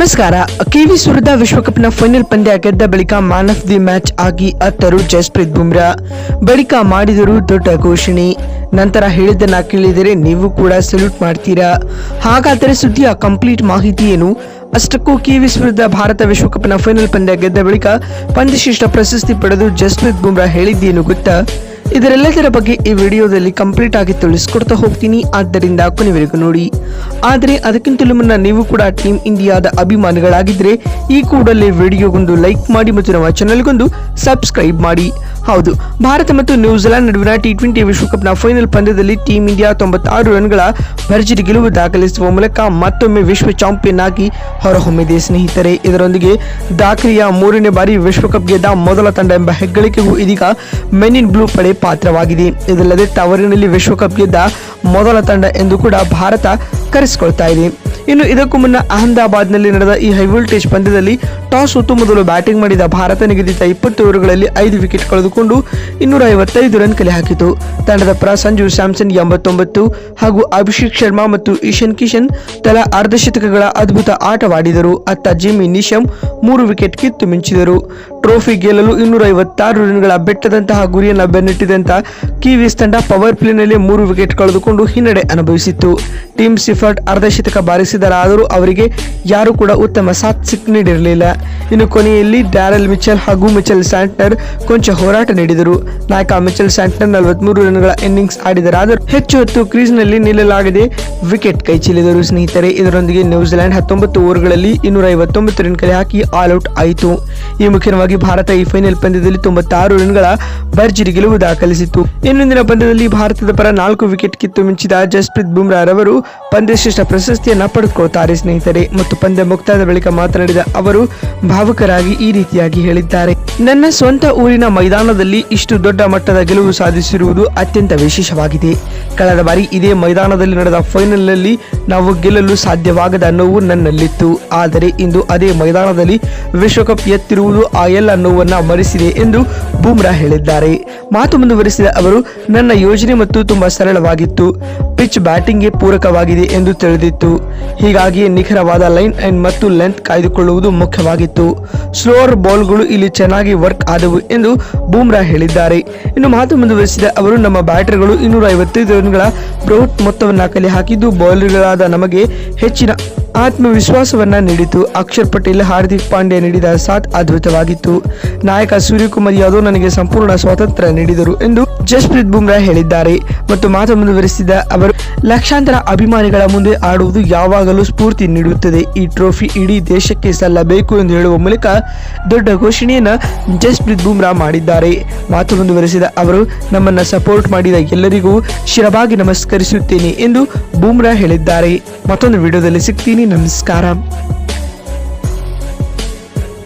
ನಮಸ್ಕಾರ. ಕಿವೀಸ್ ವಿರುದ್ಧ ವಿಶ್ವಕಪ್ನ ಫೈನಲ್ ಪಂದ್ಯ ಗೆದ್ದ ಬಳಿಕ ಮ್ಯಾನ್ ಆಫ್ ದಿ ಮ್ಯಾಚ್ ಆಗಿ ಅತ್ತರು ಜಸ್ಪ್ರೀತ್ ಬುಮ್ರಾ. ಬಳಿಕ ಮಾಡಿದರು ದೊಡ್ಡ ಘೋಷಣೆ. ನಂತರ ಹೇಳಿದ್ದನ್ನ ಕೇಳಿದರೆ ನೀವು ಕೂಡ ಸಲ್ಯೂಟ್ ಮಾಡ್ತೀರಾ. ಹಾಗಾದರೆ ಸುದ್ದಿಯ ಕಂಪ್ಲೀಟ್ ಮಾಹಿತಿ ಏನು? ಅಷ್ಟಕ್ಕೂ ಕಿವೀಸ್ ವಿರುದ್ಧ ಭಾರತ ವಿಶ್ವಕಪ್ನ ಫೈನಲ್ ಪಂದ್ಯ ಗೆದ್ದ ಬಳಿಕ ಪಂದ್ಯಶ್ರೇಷ್ಠ ಪ್ರಶಸ್ತಿ ಪಡೆದು ಜಸ್ಪ್ರೀತ್ ಬುಮ್ರಾ ಹೇಳಿದ್ದೇನು ಗೊತ್ತಾ? ಇದರೆಲ್ಲದರ ಬಗ್ಗೆ ಈ ವಿಡಿಯೋದಲ್ಲಿ ಕಂಪ್ಲೀಟ್ ಆಗಿ ತಿಳಿಸ್ಕೊಡ್ತಾ ಹೋಗ್ತೀನಿ, ಆದ್ದರಿಂದ ಕೊನೆವರೆಗೂ ನೋಡಿ. ಆದರೆ ಅದಕ್ಕಿಂತಲೂ ಮುನ್ನ ನೀವು ಕೂಡ ಟೀಮ್ ಇಂಡಿಯಾದ ಅಭಿಮಾನಿಗಳಾಗಿದ್ದರೆ ಈ ಕೂಡಲೇ ವಿಡಿಯೋಗೊಂದು ಲೈಕ್ ಮಾಡಿ ಮತ್ತು ನಮ್ಮ ಚಾನೆಲ್ಗೊಂದು ಸಬ್ಸ್ಕ್ರೈಬ್ ಮಾಡಿ. ಹೌದು, ಭಾರತ ಮತ್ತು ನ್ಯೂಜಿಲೆಂಡ್ ನಡುವಿನ ಟಿ20 ವಿಶ್ವಕಪ್ನ ಫೈನಲ್ ಪಂದ್ಯದಲ್ಲಿ ಟೀಮ್ ಇಂಡಿಯಾ 96 ರನ್ಗಳ ಭರ್ಜರಿ ಗೆಲುವು ದಾಖಲಿಸುವ ಮೂಲಕ ಮತ್ತೊಮ್ಮೆ ವಿಶ್ವ ಚಾಂಪಿಯನ್ ಆಗಿ ಹೊರಹೊಮ್ಮಿದೆ ಸ್ನೇಹಿತರೆ. ಇದರೊಂದಿಗೆ ದಾಖಲೆಯ 3ನೇ ಬಾರಿ ವಿಶ್ವಕಪ್ ಗೆದ್ದ ಮೊದಲ ತಂಡ ಎಂಬ ಹೆಗ್ಗಳಿಕೆಗೂ ಇದೀಗ ಮೆನ್ ಇನ್ ಬ್ಲೂ ಪಡೆ ಪಾತ್ರವಾಗಿದೆ. ಇದಲ್ಲದೆ ತವರಿನಲ್ಲಿ ವಿಶ್ವಕಪ್ ಗೆದ್ದ ಮೊದಲ ತಂಡ ಎಂದು ಕೂಡ ಭಾರತ ಕರೆಸಿಕೊಳ್ತಾ ಇದೆ. ಇನ್ನು ಇದಕ್ಕೂ ಮುನ್ನ ಅಹಮದಾಬಾದ್ನಲ್ಲಿ ನಡೆದ ಈ ಹೈವೋಲ್ಟೇಜ್ ಪಂದ್ಯದಲ್ಲಿ ಟಾಸ್ ಸೋತು ಮೊದಲು ಬ್ಯಾಟಿಂಗ್ ಮಾಡಿದ ಭಾರತ ನಿಗದಿತ 20 ಓವರ್ಗಳಲ್ಲಿ 5 ವಿಕೆಟ್ ಕಳೆದುಕೊಂಡು 255 ರನ್ ಕಲೆ ಹಾಕಿತು. ತಂಡದ ಪರ ಸಂಜು ಸ್ಯಾಮ್ಸನ್ 89 ಹಾಗೂ ಅಭಿಷೇಕ್ ಶರ್ಮಾ ಮತ್ತು ಇಶಾನ್ ಕಿಶನ್ ತಲಾ ಅರ್ಧಶತಕಗಳ ಅದ್ಭುತ ಆಟವಾಡಿದರು. ಅತ್ತ ಜಿಮ್ಮಿ ನಿಶಮ್ 3 ವಿಕೆಟ್ ಕಿತ್ತು ಮಿಂಚಿದರು. ಟ್ರೋಫಿ ಗೆಲ್ಲಲು 256 ರನ್ಗಳ ಬೆಟ್ಟದಂತಹ ಗುರಿಯನ್ನು ಬೆನ್ನಟ್ಟಿದಂತ ಕಿವೀಸ್ ತಂಡ ಪವರ್ ಪ್ಲೇನಲ್ಲಿ 3 ವಿಕೆಟ್ ಕಳೆದುಕೊಂಡು ಹಿನ್ನಡೆ ಅನುಭವಿಸಿತ್ತು. ಟೀಮ್ ಸಿಫರ್ಟ್ ಅರ್ಧಶತಕ ಬಾರಿಸಿದರಾದರೂ ಅವರಿಗೆ ಯಾರು ಕೂಡ ಉತ್ತಮ ಸಾಥ್ ನೀಡಿರಲಿಲ್ಲ. ಇನ್ನು ಕೊನೆಯಲ್ಲಿ ಡ್ಯಾರೆಲ್ ಮಿಚೆಲ್ ಹಾಗೂ ಮಿಚೆಲ್ ಸ್ಯಾಂಟ್ನರ್ ಕೊಂಚ ಹೋರಾಟ ನೀಡಿದರು. ನಾಯಕ ಮಿಚೆಲ್ ಸ್ಯಾಂಟ್ನರ್ 43 ರನ್ಗಳ ಇನ್ನಿಂಗ್ಸ್ ಆಡಿದರಾದರೂ ಹೆಚ್ಚು ಹೊತ್ತು ಕ್ರೀಸ್ನಲ್ಲಿ ನಿಲ್ಲಲಾಗದೆ ವಿಕೆಟ್ ಕೈಚೆಲ್ಲಿದರು ಸ್ನೇಹಿತರೆ. ಇದರೊಂದಿಗೆ ನ್ಯೂಜಿಲೆಂಡ್ 19 ಓವರ್ಗಳಲ್ಲಿ 259 ರನ್ ಕಲೆ ಹಾಕಿ ಆಲ್ ಔಟ್ ಆಯಿತು. ಈ ಮುಖ್ಯವಾಗಿ ಭಾರತ ಈ ಫೈನಲ್ ಪಂದ್ಯದಲ್ಲಿ 96 ರನ್ಗಳ ಭರ್ಜರಿ ಗೆಲುವು ದಾಖಲಿಸಿತು. ಇನ್ನೊಂದಿನ ಪಂದ್ಯದಲ್ಲಿ ಭಾರತದ ಪರ 4 ವಿಕೆಟ್ ಕಿತ್ತು ಮಿಂಚಿದ ಜಸ್ಪ್ರೀತ್ ಬುಮ್ರಾ ರವರು ಪಂದ್ಯಶ್ರೇಷ್ಠ ಪ್ರಶಸ್ತಿಯನ್ನ ಪಡೆದುಕೊಳ್ತಾರೆ ಸ್ನೇಹಿತರೆ. ಮತ್ತು ಪಂದ್ಯ ಮುಕ್ತಾಯದ ಬಳಿಕ ಮಾತನಾಡಿದ ಅವರು ಭಾವುಕರಾಗಿ ಈ ರೀತಿಯಾಗಿ ಹೇಳಿದ್ದಾರೆ: ನನ್ನ ಸ್ವಂತ ಊರಿನ ಮೈದಾನದಲ್ಲಿ ಇಷ್ಟು ದೊಡ್ಡ ಮಟ್ಟದ ಗೆಲುವು ಸಾಧಿಸಿರುವುದು ಅತ್ಯಂತ ವಿಶೇಷವಾಗಿದೆ. ಕಳೆದ ಬಾರಿ ಇದೇ ಮೈದಾನದಲ್ಲಿ ನಡೆದ ಫೈನಲ್ನಲ್ಲಿ ನಾವು ಗೆಲ್ಲಲು ಸಾಧ್ಯವಾಗದ ನೋವು ನನ್ನಲ್ಲಿತ್ತು. ಆದರೆ ಇಂದು ಅದೇ ಮೈದಾನದಲ್ಲಿ ವಿಶ್ವಕಪ್ ಎತ್ತಿರುವುದು ಆ ಎಲ್ಲ ನೋವನ್ನ ಮರೆಸಿದೆ ಎಂದು ಬುಮ್ರಾ ಹೇಳಿದ್ದಾರೆ. ಮಾತು ಮುಂದುವರಿಸಿದ ಅವರು, ನನ್ನ ಯೋಜನೆ ಮತ್ತು ತುಂಬಾ ಸರಳವಾಗಿತ್ತು. ಪಿಚ್ ಬ್ಯಾಟಿಂಗ್ಗೆ ಪೂರಕವಾಗಿದೆ ಎಂದು ತಿಳಿದಿತ್ತು. ಹೀಗಾಗಿ ನಿಖರವಾದ ಲೈನ್ ಅಂಡ್ ಮತ್ತು ಲೆಂತ್ ಕಾಯ್ದುಕೊಳ್ಳುವುದು ಮುಖ್ಯವಾಗಿತ್ತು. ಸ್ಲೋವರ್ ಬಾಲ್ಗಳು ಇಲ್ಲಿ ಚೆನ್ನಾಗಿ ವರ್ಕ್ ಆದವು ಎಂದು ಬುಮ್ರಾ ಹೇಳಿದ್ದಾರೆ. ಇನ್ನು ಮಾತು ಮುಂದುವರಿಸಿದ ಅವರು, ನಮ್ಮ ಬ್ಯಾಟರ್ಗಳು 255 ರನ್ಗಳ ಬೃಹತ್ ಮೊತ್ತವನ್ನು ಕಲೆ ಹಾಕಿದ್ದು ಬೌಲರ್ಗಳಾದ ನಮಗೆ ಹೆಚ್ಚಿನ ಆತ್ಮವಿಶ್ವಾಸವನ್ನ ನೀಡಿತು. ಅಕ್ಷರ್ ಪಟೇಲ್, ಹಾರ್ದಿಕ್ ಪಾಂಡ್ಯ ನೀಡಿದ ಸಾಥ್ ಅದ್ಭುತವಾಗಿತ್ತು. ನಾಯಕ ಸೂರ್ಯಕುಮಾರ್ ಯಾದವ್ ನನಗೆ ಸಂಪೂರ್ಣ ಸ್ವಾತಂತ್ರ್ಯ ನೀಡಿದರು ಎಂದು ಜಸ್ಪ್ರೀತ್ ಬುಮ್ರಾ ಹೇಳಿದ್ದಾರೆ. ಮತ್ತು ಮಾತು ಮುಂದುವರಿಸಿದ ಅವರು, ಲಕ್ಷಾಂತರ ಅಭಿಮಾನಿಗಳ ಮುಂದೆ ಆಡುವುದು ಯಾವಾಗಲೂ ಸ್ಫೂರ್ತಿ ನೀಡುತ್ತದೆ. ಈ ಟ್ರೋಫಿ ಇಡೀ ದೇಶಕ್ಕೆ ಸಲ್ಲಬೇಕು ಎಂದು ಹೇಳುವ ಮೂಲಕ ದೊಡ್ಡ ಘೋಷಣೆಯನ್ನ ಜಸ್ಪ್ರೀತ್ ಬುಮ್ರಾ ಮಾಡಿದ್ದಾರೆ. ಮಾತು ಮುಂದುವರಿಸಿದ ಅವರು, ನಮ್ಮನ್ನ ಸಪೋರ್ಟ್ ಮಾಡಿದ ಎಲ್ಲರಿಗೂ ಶಿರವಾಗಿ ನಮಸ್ಕರಿಸುತ್ತೇನೆ ಎಂದು ಬುಮ್ರಾ ಹೇಳಿದ್ದಾರೆ. ಮತ್ತೊಂದು ವಿಡಿಯೋದಲ್ಲಿ ಸಿಗ್ತೀನಿ. ನಮಸ್ಕಾರ.